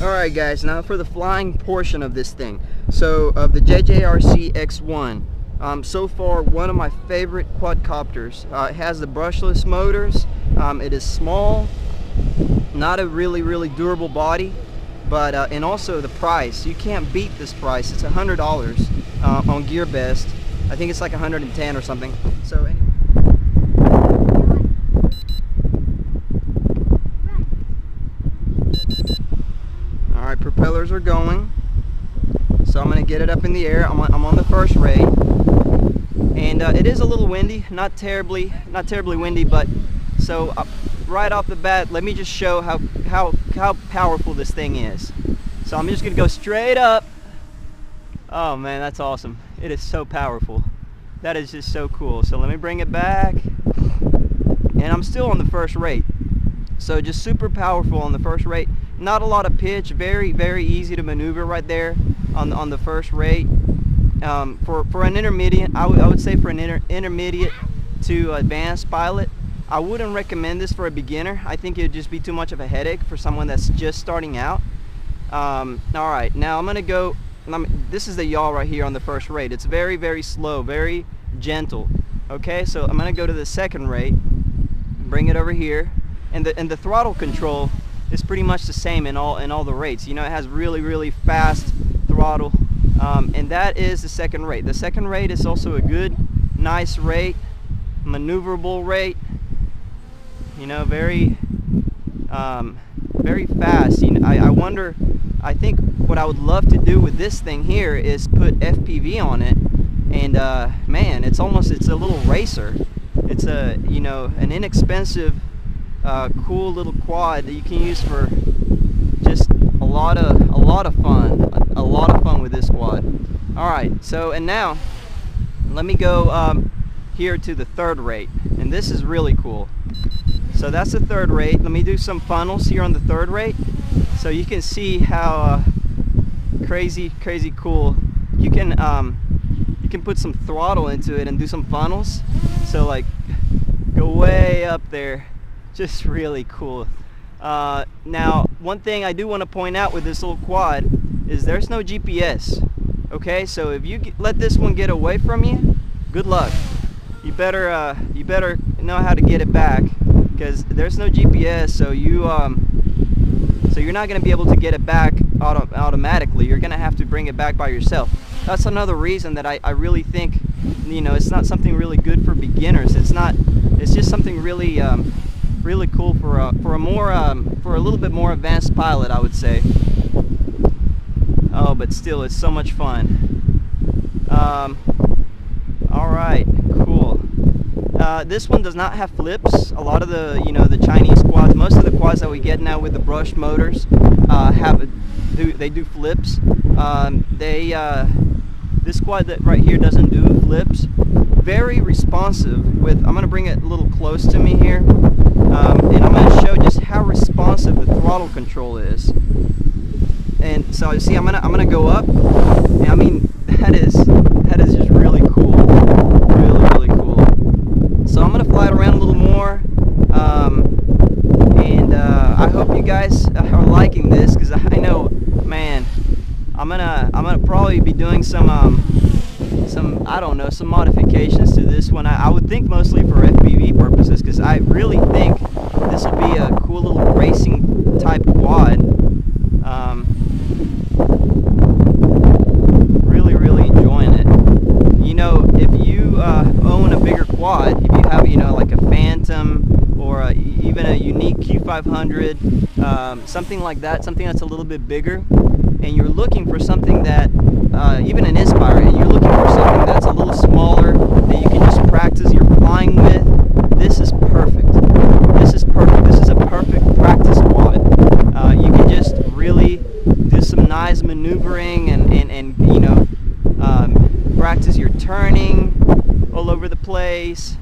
Alright guys, now for the flying portion of this thing. So of the JJRC X1, so far one of my favorite quadcopters. It has the brushless motors. It is small, not a really durable body, but and also the price. You can't beat this price. It's $100 on GearBest. I think it's like 110 or something. So anyway. Alright, propellers are going. So I'm going to get it up in the air. I'm on the first rate. And it is a little windy, not terribly windy, but so right off the bat, let me just show how powerful this thing is. So I'm just going to go straight up. Oh man, that's awesome. It is so powerful. That is just so cool. So let me bring it back. And I'm still on the first rate. So just super powerful on the first rate. Not a lot of pitch, very easy to maneuver right there on the first rate. For an intermediate, I would say for an intermediate to advanced pilot, I wouldn't recommend this for a beginner. I think it would just be too much of a headache for someone that's just starting out. Alright, now I'm going to go, this is the yaw right here on the first rate. It's very slow, very gentle. Okay, so I'm going to go to the second rate, bring it over here, and the throttle control is pretty much the same in all the rates. You know, it has really fast throttle, and that is the second rate. The second rate is also a good, nice rate, maneuverable rate. You know, very fast. You know, I wonder. I think what I would love to do with this thing here is put FPV on it, and man, it's a little racer. It's a an inexpensive, cool little quad that you can use for just a lot of fun with this quad. All right, so and now let me go here to the third rate, and this is really cool. So that's the third rate. Let me do some funnels here on the third rate, so you can see how crazy cool you can put some throttle into it and do some funnels. So like go way up there. Just really cool. Now, one thing I do want to point out with this little quad is there's no GPS. Okay, so if you let this one get away from you, good luck. You better know how to get it back, because there's no GPS. So you're not going to be able to get it back automatically. You're going to have to bring it back by yourself. That's another reason that I really think, it's not something really good for beginners. It's just something really really cool for a little bit more advanced pilot, I would say. Oh, but still, it's so much fun. All right, cool. This one does not have flips. A lot of the the Chinese quads, most of the quads that we get now with the brush motors, they do flips. This quad that right here doesn't do flips. Very responsive with. I'm gonna bring it a little close to me here. And I'm going to show just how responsive the throttle control is. And so you see, I'm gonna go up. And I mean, that is just really cool, really cool. So I'm gonna fly it around a little more, and I hope you guys are liking this, because I know, man, I'm gonna probably be doing some I don't know, some modifications to this one. I would think mostly for FPV purposes, because I really think this will be a cool little racing type quad. Really enjoying it. If you own a bigger quad, if you have like a Phantom or even a unique Q500, something like that, something that's a little bit bigger, and you're looking for something that even an Inspire, and you're looking for something that's a little smaller that you can just practice your flying with, this is perfect. This is perfect. This is a perfect practice quad. You can just really do some nice maneuvering and practice your turning all over the place.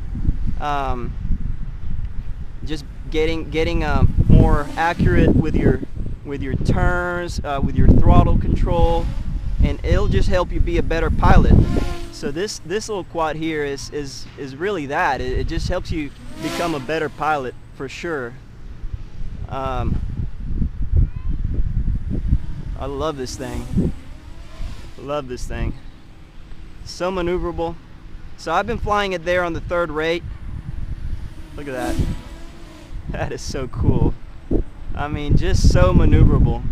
Just getting more accurate with your turns, with your throttle control, and it'll just help you be a better pilot. So this little quad here is really that. It just helps you become a better pilot for sure. I love this thing. Love this thing. So maneuverable. So I've been flying it there on the 3rd rate. Look at that. That is so cool. I mean, just so maneuverable.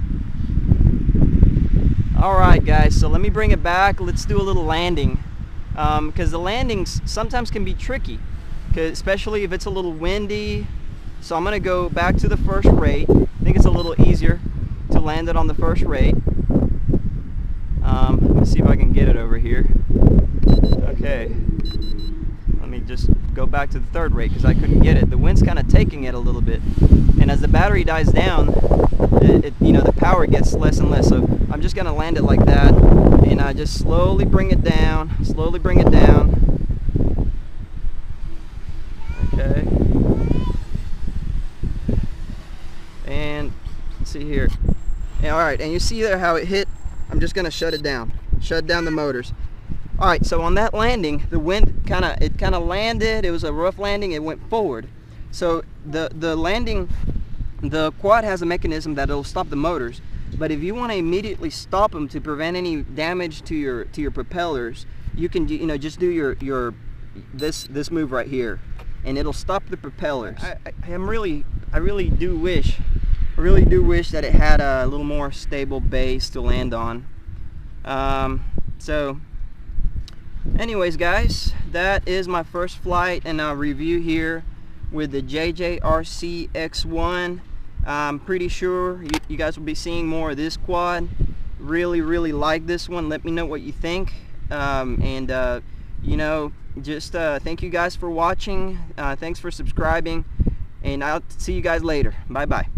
Alright guys, so let me bring it back. Let's do a little landing. Because the landings sometimes can be tricky, especially if it's a little windy. So I'm going to go back to the 1st rate. I think it's a little easier to land it on the 1st rate. Let's see if I can get it over here. Okay. Let me just go back to the 3rd rate because I couldn't get it. The wind's kind of taking it a little bit. And as the battery dies down, the power gets less and less. So I'm just going to land it like that. And I just slowly bring it down. Slowly bring it down. Okay. And let's see here. Alright, and you see there how it hit? I'm just going to shut it down. Shut down the motors. Alright, so on that landing, the wind kind of landed. It was a rough landing. It went forward. So the landing, the quad has a mechanism that it'll stop the motors. But if you want to immediately stop them to prevent any damage to your propellers, you can just do this move right here, and it'll stop the propellers. I really do wish that it had a little more stable base to land on. So anyways guys, that is my first flight and a review here with the JJRC X1. I'm pretty sure you guys will be seeing more of this quad. Really like this one. Let me know what you think. Just thank you guys for watching. Thanks for subscribing, and I'll see you guys later. Bye bye.